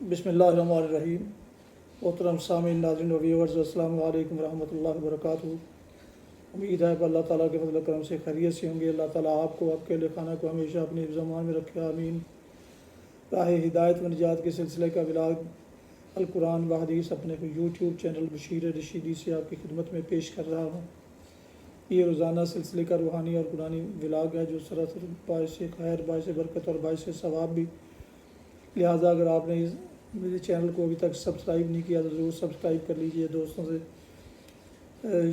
بسم اللہ الرحمن الرحیم۔ محترم سامعین، ناظرین و ویورز، السلام علیکم ورحمۃ اللہ وبرکاتہ۔ امید ہے کہ اللہ تعالیٰ کے فضل و کرم سے خیریت سے ہوں گے۔ اللہ تعالیٰ آپ کو، آپ کے اہل خانہ کو ہمیشہ اپنے حفظ و امان میں رکھے، آمین۔ راہ ہدایت و نجات کے سلسلے کا ولاگ القرآن و حدیث اپنے یوٹیوب چینل بشیر رشیدی سے آپ کی خدمت میں پیش کر رہا ہوں۔ یہ روزانہ سلسلے کا روحانی اور قرآنی ولاگ ہے جو سراسر باعث خیر، باعث برکت اور باعث ثواب بھی۔ لہٰذا اگر آپ نے میرے چینل کو ابھی تک سبسکرائب نہیں کیا تو ضرور سبسکرائب کر لیجئے، دوستوں سے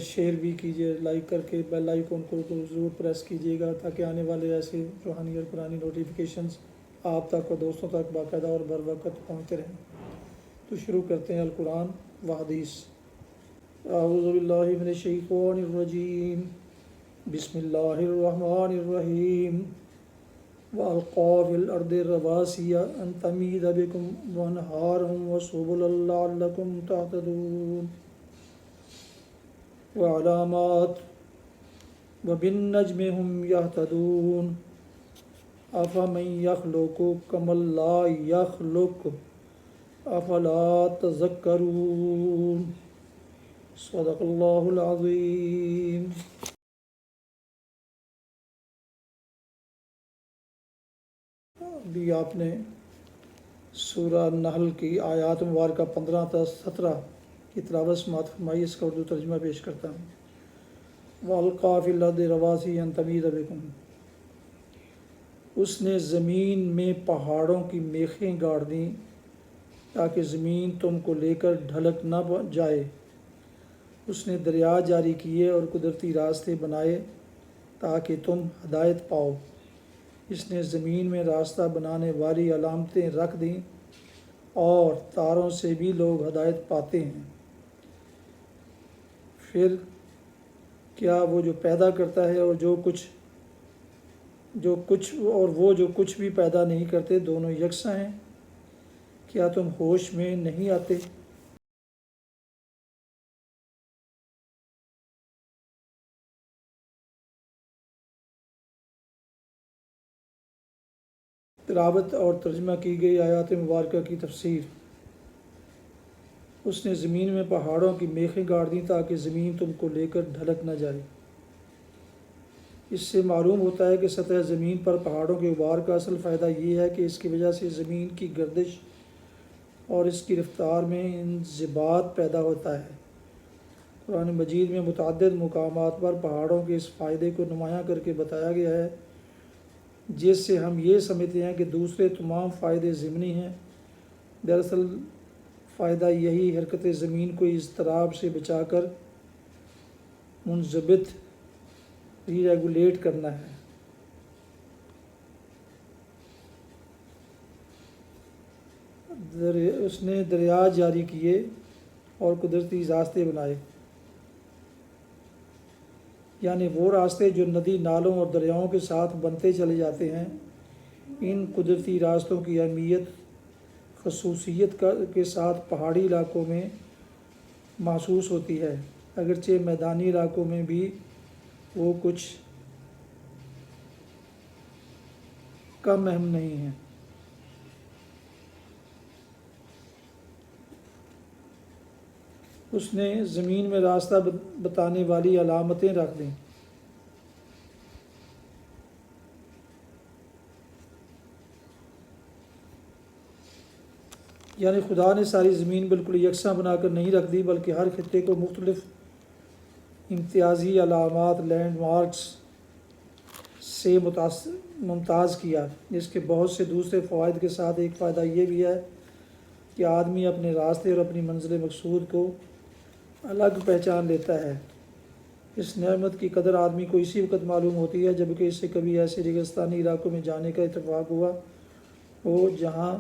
شیئر بھی کیجئے، لائک کر کے بیل آئیکن کو ضرور پریس کیجئے گا تاکہ آنے والے ایسے روحانی اور قرآنی نوٹیفیکیشنز آپ تک اور دوستوں تک باقاعدہ اور بر وقت پہنچتے رہیں۔ تو شروع کرتے ہیں القرآن و حدیث۔ اعوذ باللہ من الشیطان الرجیم، بسم اللہ الرحمن الرحیم۔ وَأَلْقَىٰ فِي الْأَرْضِ رَوَاسِيَ أَن تَمِيدَ بِكُمْ وَأَنْهَارًا وَسُبُلًا لَعَلَّكُمْ تَهْتَدُونَ وَعَلَامَاتٍ وَبِالنَّجْمِ هُمْ يَهْتَدُونَ أَفَمَن يَخْلُقُ كَمَن لَّا يَخْلُقُ أَفَلَا تَذَكَّرُونَ۔ صدق اللہ العظیم۔ ابھی آپ نے سورہ نحل کی آیات مبارکہ 15 تا 17 کی تلاوت سماعت فرمائی، اس کا اردو ترجمہ پیش کرتا ہوں۔ وَأَلْقَىٰ فِي الْأَرْضِ رَوَاسِيَ أَن تَمِيدَ بِكُمْ، اس نے زمین میں پہاڑوں کی میخیں گاڑ دیں تاکہ زمین تم کو لے کر ڈھلک نہ جائے۔ اس نے دریا جاری کیے اور قدرتی راستے بنائے تاکہ تم ہدایت پاؤ۔ اس نے زمین میں راستہ بنانے والی علامتیں رکھ دیں اور تاروں سے بھی لوگ ہدایت پاتے ہیں۔ پھر کیا وہ جو پیدا کرتا ہے اور وہ جو کچھ بھی پیدا نہیں کرتے دونوں یکساں ہیں؟ کیا تم ہوش میں نہیں آتے؟ تلاوت اور ترجمہ کی گئی آیات مبارکہ کی تفسیر۔ اس نے زمین میں پہاڑوں کی میخیں گاڑ دیں تاکہ زمین تم کو لے کر ڈھلک نہ جائے۔ اس سے معلوم ہوتا ہے کہ سطح زمین پر پہاڑوں کے غبار کا اصل فائدہ یہ ہے کہ اس کی وجہ سے زمین کی گردش اور اس کی رفتار میں انضباط پیدا ہوتا ہے۔ قرآن مجید میں متعدد مقامات پر پہاڑوں کے اس فائدے کو نمایاں کر کے بتایا گیا ہے، جس سے ہم یہ سمجھتے ہیں کہ دوسرے تمام فائدے ضمنی ہیں۔ دراصل فائدہ یہی حرکت زمین کو اضطراب سے بچا کر منضبط ریگولیٹ کرنا ہے۔ اس نے دریا جاری کیے اور قدرتی راستے بنائے، یعنی وہ راستے جو ندی نالوں اور دریاؤں کے ساتھ بنتے چلے جاتے ہیں۔ ان قدرتی راستوں کی اہمیت خصوصیت کے ساتھ پہاڑی علاقوں میں محسوس ہوتی ہے، اگرچہ میدانی علاقوں میں بھی وہ کچھ کم اہم نہیں ہیں۔ اس نے زمین میں راستہ بتانے والی علامتیں رکھ دیں۔ یعنی خدا نے ساری زمین بالکل یکساں بنا کر نہیں رکھ دی، بلکہ ہر خطے کو مختلف امتیازی علامات، لینڈ مارکس سے ممتاز کیا، جس کے بہت سے دوسرے فوائد کے ساتھ ایک فائدہ یہ بھی ہے کہ آدمی اپنے راستے اور اپنی منزل مقصود کو الگ پہچان لیتا ہے۔ اس نعمت کی قدر آدمی کو اسی وقت معلوم ہوتی ہے جبکہ اس سے کبھی ایسے ریگستانی علاقوں میں جانے کا اتفاق ہوا ہو جہاں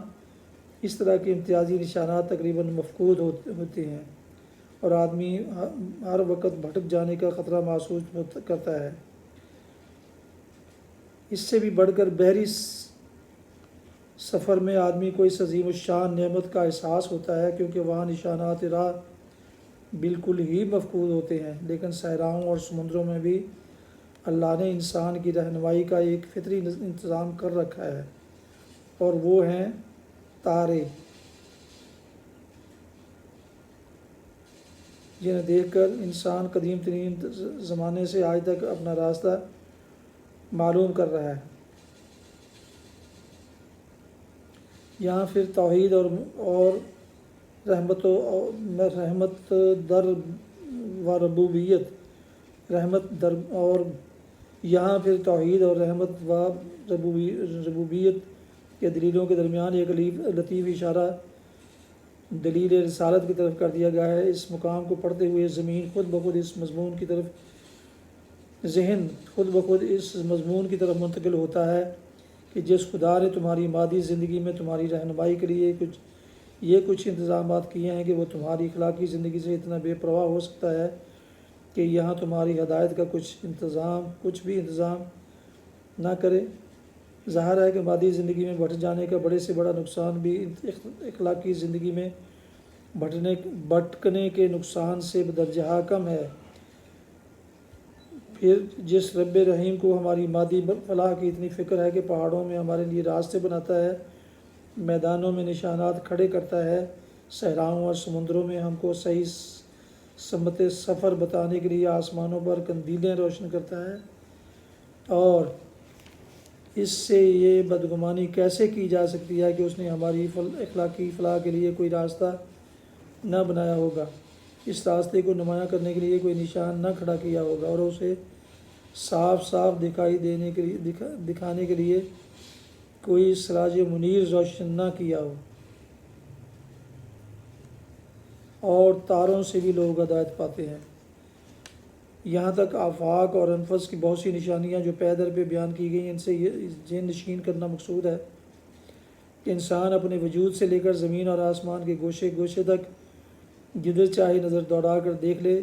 اس طرح کے امتیازی نشانات تقریباً مفقود ہوتے ہیں اور آدمی ہر وقت بھٹک جانے کا خطرہ محسوس کرتا ہے۔ اس سے بھی بڑھ کر بحری سفر میں آدمی کو اس عظیم الشان نعمت کا احساس ہوتا ہے، کیونکہ وہاں نشانات راہ بالکل ہی مفقود ہوتے ہیں، لیکن صحراؤں اور سمندروں میں بھی اللہ نے انسان کی رہنمائی کا ایک فطری انتظام کر رکھا ہے، اور وہ ہیں تارے۔ جنہیں دیکھ کر انسان قدیم ترین زمانے سے آج تک اپنا راستہ معلوم کر رہا ہے۔ یہاں پھر توحید اور رحمت در و ربوبیت یہاں پھر توحید اور رحمت و ربوبیت کے دلیلوں کے درمیان ایک لطیف اشارہ دلیل رسالت کی طرف کر دیا گیا ہے۔ اس مقام کو پڑھتے ہوئے ذہن خود بخود اس مضمون کی طرف منتقل ہوتا ہے کہ جس خدا نے تمہاری مادی زندگی میں تمہاری رہنمائی کے لیے کچھ انتظامات کیے ہیں کہ وہ تمہاری اخلاقی زندگی سے اتنا بے پرواہ ہو سکتا ہے کہ یہاں تمہاری ہدایت کا کچھ بھی انتظام نہ کرے۔ ظاہر ہے کہ مادی زندگی میں بھٹ جانے کا بڑے سے بڑا نقصان بھی اخلاقی زندگی میں بھٹکنے کے نقصان سے بدرجہ کم ہے۔ پھر جس رب رحیم کو ہماری مادی فلاح کی اتنی فکر ہے کہ پہاڑوں میں ہمارے لیے راستے بناتا ہے، میدانوں میں نشانات کھڑے کرتا ہے، صحراؤں اور سمندروں میں ہم کو صحیح سمت سفر بتانے کے لیے آسمانوں پر قندیلیں روشن کرتا ہے، اور اس سے یہ بدگمانی کیسے کی جا سکتی ہے کہ اس نے ہماری اخلاقی فلاح کے لیے کوئی راستہ نہ بنایا ہوگا، اس راستے کو نمایاں کرنے کے لیے کوئی نشان نہ کھڑا کیا ہوگا، اور اسے صاف صاف دکھانے کے لیے کوئی سراج منیر روشن نہ کیا ہو۔ اور تاروں سے بھی لوگ ہدایت پاتے ہیں۔ یہاں تک آفاق اور انفس کی بہت سی نشانیاں جو پے در پہ بیان کی گئی، ان سے یہ ذہن نشین کرنا مقصود ہے کہ انسان اپنے وجود سے لے کر زمین اور آسمان کے گوشے گوشے تک جدھر چاہے نظر دوڑا کر دیکھ لے،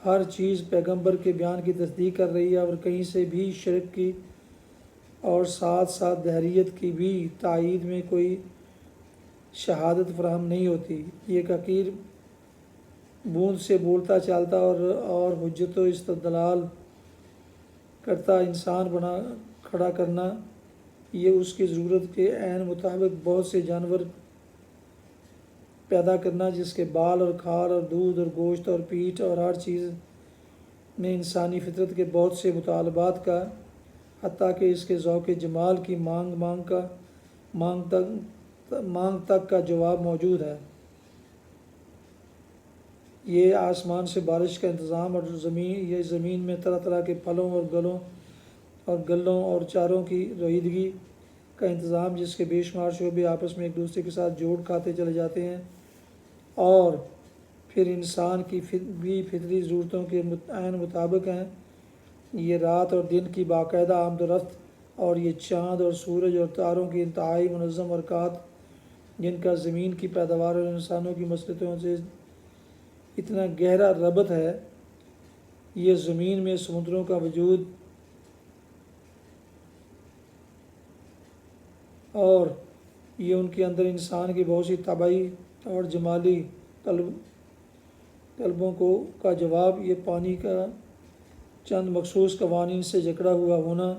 ہر چیز پیغمبر کے بیان کی تصدیق کر رہی ہے، اور کہیں سے بھی شرک کی اور ساتھ ساتھ دہریت کی بھی تائید میں کوئی شہادت فراہم نہیں ہوتی۔ یہ حقیر بوند سے بولتا چالتا اور حجت و استدلال کرتا انسان بنا کھڑا کرنا، یہ اس کی ضرورت کے عین مطابق بہت سے جانور پیدا کرنا جس کے بال اور کھال اور دودھ اور گوشت اور پیٹھ اور ہر چیز میں انسانی فطرت کے بہت سے مطالبات کا، حتیٰ کہ اس کے ذوق جمال کی مانگ تک کا جواب موجود ہے۔ یہ آسمان سے بارش کا انتظام اور یہ زمین میں طرح طرح کے پھلوں اور گلوں اور چاروں کی رویدگی کا انتظام، جس کے بے شمار شعبے آپس میں ایک دوسرے کے ساتھ جوڑ کھاتے چلے جاتے ہیں، اور پھر انسان کی بھی فطری ضرورتوں کے عین مطابق ہیں۔ یہ رات اور دن کی باقاعدہ آمد و رفت، اور یہ چاند اور سورج اور تاروں کی انتہائی منظم حرکات، جن کا زمین کی پیداوار اور انسانوں کی مصلحتوں سے اتنا گہرا ربط ہے۔ یہ زمین میں سمندروں کا وجود اور یہ ان کے اندر انسان کی بہت سی طبعی اور جمالی طلبوں کا جواب، یہ پانی کا چند مخصوص قوانین سے جکڑا ہوا ہونا،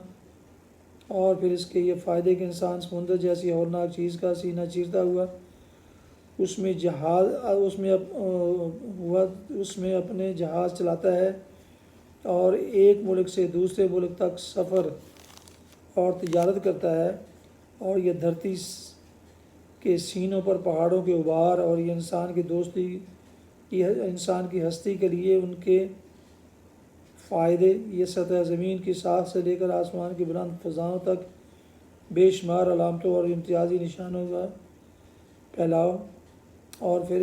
اور پھر اس کے یہ فائدے کہ انسان سمندر جیسی ہولناک چیز کا سینہ چیرتا ہوا اس میں اپنے جہاز چلاتا ہے، اور ایک ملک سے دوسرے ملک تک سفر اور تجارت کرتا ہے، اور یہ دھرتی کے سینوں پر پہاڑوں کے غبار، اور یہ انسان کی ہستی کے لیے ان کے فائدے، یہ سطح زمین کی ساخت سے لے کر آسمان کی بلند فضاؤں تک بے شمار علامتوں اور امتیازی نشانوں کا پھیلاؤ، اور پھر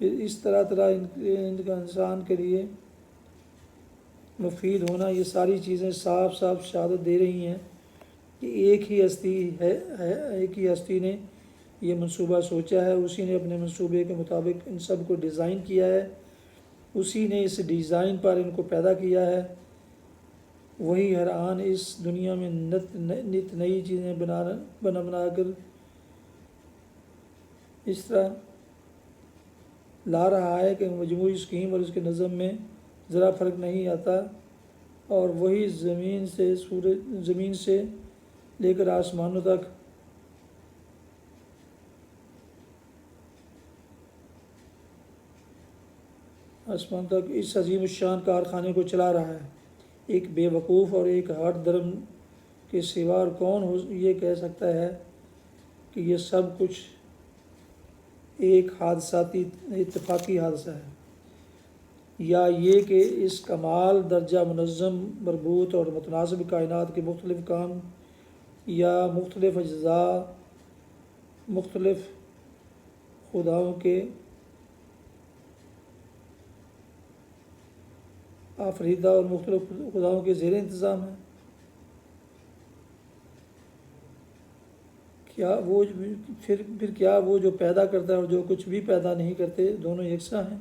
اس طرح انسان کے لیے مفید ہونا، یہ ساری چیزیں صاف صاف شہادت دے رہی ہیں کہ ایک ہی ہستی نے یہ منصوبہ سوچا ہے، اسی نے اپنے منصوبے کے مطابق ان سب کو ڈیزائن کیا ہے، اسی نے اس ڈیزائن پر ان کو پیدا کیا ہے، وہی ہر آن اس دنیا میں نت نئی چیزیں بنا کر اس طرح لا رہا ہے کہ مجموعی اسکیم اور اس کے نظم میں ذرا فرق نہیں آتا، اور وہی زمین سے لے کر آسمانوں تک آسمان تک اس عظیم الشان کارخانے کو چلا رہا ہے۔ ایک بے وقوف اور ایک ہٹ درم کے سوا اور کون یہ کہہ سکتا ہے کہ یہ سب کچھ ایک حادثاتی اتفاقی حادثہ ہے، یا یہ کہ اس کمال درجہ منظم، مربوط اور متناسب کائنات کے مختلف کام یا مختلف اجزاء مختلف خداؤں کے آفریدہ اور مختلف خداؤں کے زیر انتظام ہے؟ کیا وہ پھر کیا وہ جو پیدا کرتا ہے اور جو کچھ بھی پیدا نہیں کرتے دونوں یکساں ہیں؟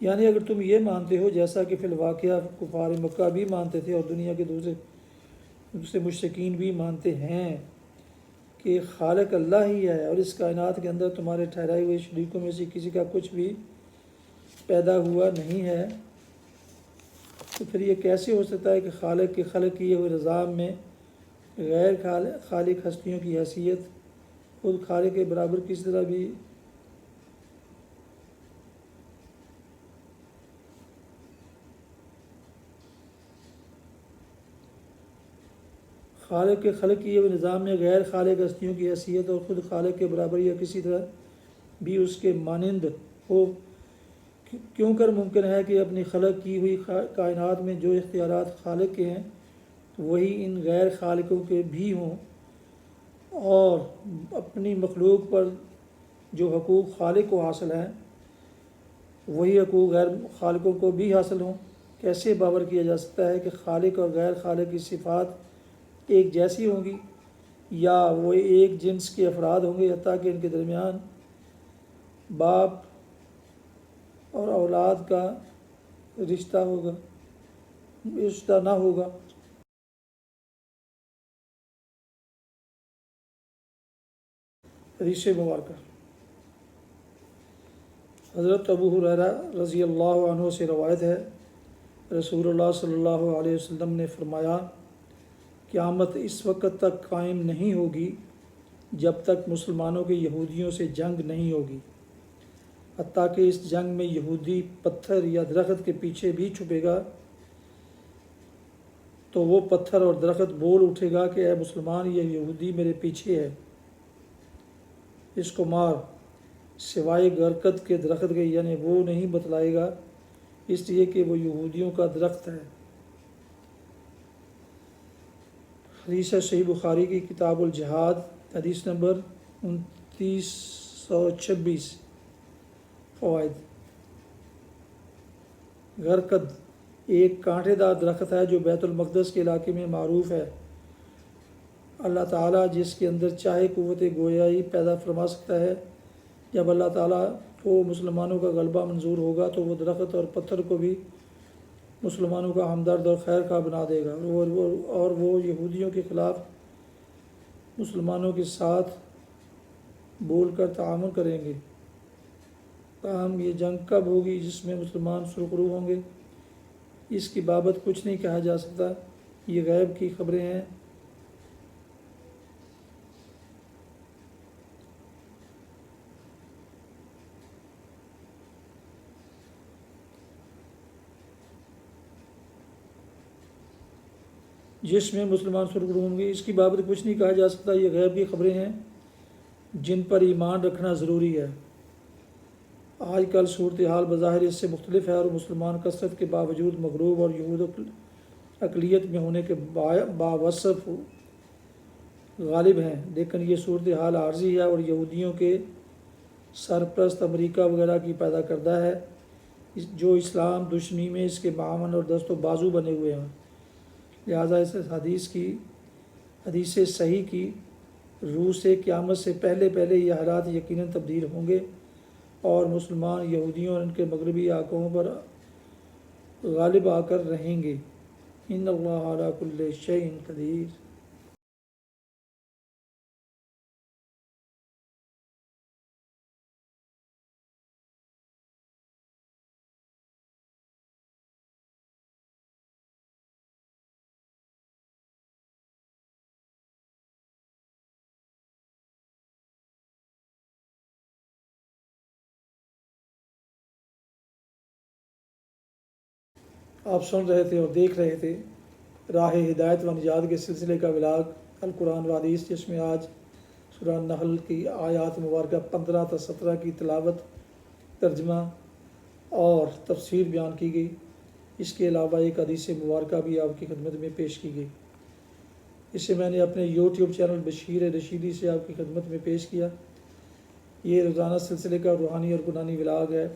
یعنی اگر تم یہ مانتے ہو، جیسا کہ فی الواقعہ کفار مکہ بھی مانتے تھے اور دنیا کے دوسرے مشرکین بھی مانتے ہیں کہ خالق اللہ ہی ہے اور اس کائنات کے اندر تمہارے ٹھہرائے ہوئے شریکوں میں سے کسی کا کچھ بھی پیدا ہوا نہیں ہے، تو پھر یہ کیسے ہو سکتا ہے کہ خالق کے خلق کیے ہوئے نظام میں غیر خالق ہستیوں کی حیثیت خود خالق کے برابر کس طرح بھی خالق کے خلق کیے ہوئے نظام میں غیر خالق ہستیوں کی حیثیت اور خود خالق کے برابر یا کسی طرح بھی اس کے مانند ہو کیوں کر ممکن ہے کہ اپنی خلق کی ہوئی کائنات میں جو اختیارات خالق کے ہیں وہی ان غیر خالقوں کے بھی ہوں، اور اپنی مخلوق پر جو حقوق خالق کو حاصل ہیں وہی حقوق غیر خالقوں کو بھی حاصل ہوں؟ کیسے باور کیا جا سکتا ہے کہ خالق اور غیر خالق کی صفات ایک جیسی ہوں گی، یا وہ ایک جنس کے افراد ہوں گے، حتیٰ کہ ان کے درمیان باپ اور اولاد کا رشتہ نہ ہوگا؟ حدیث مبارکہ۔ حضرت ابو ہریرہ رضی اللہ عنہ سے روایت ہے، رسول اللہ صلی اللہ علیہ وسلم نے فرمایا، قیامت اس وقت تک قائم نہیں ہوگی جب تک مسلمانوں کی یہودیوں سے جنگ نہیں ہوگی، حتیٰ کہ اس جنگ میں یہودی پتھر یا درخت کے پیچھے بھی چھپے گا تو وہ پتھر اور درخت بول اٹھے گا کہ اے مسلمان، یہ یہودی میرے پیچھے ہے، اس کو مار، سوائے غرقد کے درخت کے، یعنی وہ نہیں بتلائے گا اس لیے کہ وہ یہودیوں کا درخت ہے۔ حدیث صحیح بخاری کی کتاب الجہاد، حدیث نمبر 2926۔ فوائد۔ غرقد ایک کانٹے دار درخت ہے جو بیت المقدس کے علاقے میں معروف ہے۔ اللہ تعالیٰ جس کے اندر چاہے قوت گویائی پیدا فرما سکتا ہے۔ جب اللہ تعالیٰ کو مسلمانوں کا غلبہ منظور ہوگا تو وہ درخت اور پتھر کو بھی مسلمانوں کا ہمدرد اور خیر خواہ بنا دے گا، اور وہ یہودیوں کے خلاف مسلمانوں کے ساتھ بول کر تعاون کریں گے۔ تاہم یہ جنگ کب ہوگی جس میں مسلمان سرخرو ہوں گے، اس کی بابت کچھ نہیں کہا جا سکتا، یہ غیب کی خبریں ہیں۔ جس میں مسلمان سرخرو ہوں گے، اس کی بابت کچھ نہیں کہا جا سکتا، یہ غیب کی خبریں ہیں جن پر ایمان رکھنا ضروری ہے۔ آج کل صورتحال بظاہر اس سے مختلف ہے، اور مسلمان کثرت کے باوجود مغلوب اور یہود اقلیت میں ہونے کے باوصف غالب ہیں، لیکن یہ صورتحال عارضی ہے اور یہودیوں کے سرپرست امریکہ وغیرہ کی پیدا کردہ ہے، جو اسلام دشمنی میں اس کے معاون اور دست و بازو بنے ہوئے ہیں۔ لہٰذا اس حدیث صحیح کی روح سے قیامت سے پہلے یہ حالات یقیناً تبدیل ہوں گے، اور مسلمان یہودیوں اور ان کے مغربی آقاؤں پر غالب آ کر رہیں گے۔ ان اللہ علی کل شیء قدیر۔ آپ سن رہے تھے اور دیکھ رہے تھے راہ ہدایت و نجات کے سلسلے کا ولاگ القرآن و حدیث، جس میں آج سورہ نحل کی آیات مبارکہ 15 تا 17 کی تلاوت، ترجمہ اور تفسیر بیان کی گئی۔ اس کے علاوہ ایک حدیث مبارکہ بھی آپ کی خدمت میں پیش کی گئی۔ اسے میں نے اپنے یوٹیوب چینل بشیر رشیدی سے آپ کی خدمت میں پیش کیا۔ یہ روزانہ سلسلے کا روحانی اور قرآنی ولاگ ہے،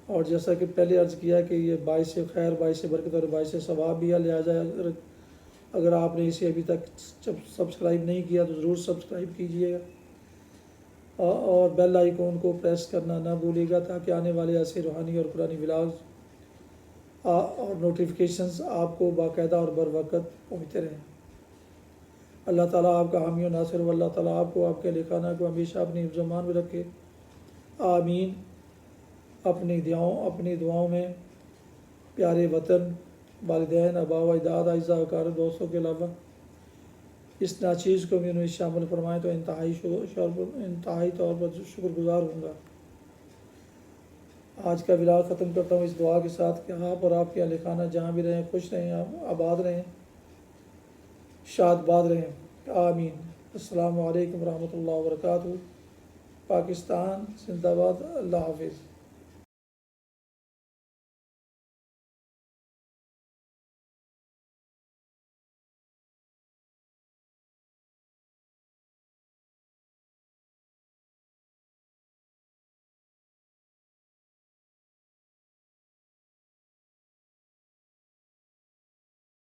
اور جیسا کہ پہلے عرض کیا کہ یہ باعث خیر، باعث برکت اور باعث ثواب بھی ہے، لہٰذا اگر آپ نے اسے ابھی تک سبسکرائب نہیں کیا تو ضرور سبسکرائب کیجیے گا، اور بیل آئیکن کو پریس کرنا نہ بھولیے گا، تاکہ آنے والے ایسے روحانی اور قرآنی ولاگز اور نوٹیفیکیشنز آپ کو باقاعدہ اور بر وقت پہنچتے رہیں۔ اللہ تعالیٰ آپ کا حامی و ناصر ہو۔ اللہ تعالیٰ آپ کو، آپ کے اہل خانہ کو ہمیشہ اپنی حفظ و امان میں رکھے، آمین۔ اپنی دعاؤں میں پیارے وطن، والدین، آباء و اجداد، اعزاء و اقارب، دوستوں کے علاوہ اس ناچیز کو بھی انہیں شامل فرمائیں تو انتہائی طور پر شکر گزار ہوں گا۔ آج کا ولاگ ختم کرتا ہوں اس دعا کے ساتھ کہ آپ اور آپ کے اہل خانہ جہاں بھی رہیں خوش رہیں، آباد رہیں، شاد باد رہیں، آمین۔ السلام علیکم ورحمۃ اللہ وبرکاتہ۔ پاکستان زندہ باد۔ اللہ حافظ۔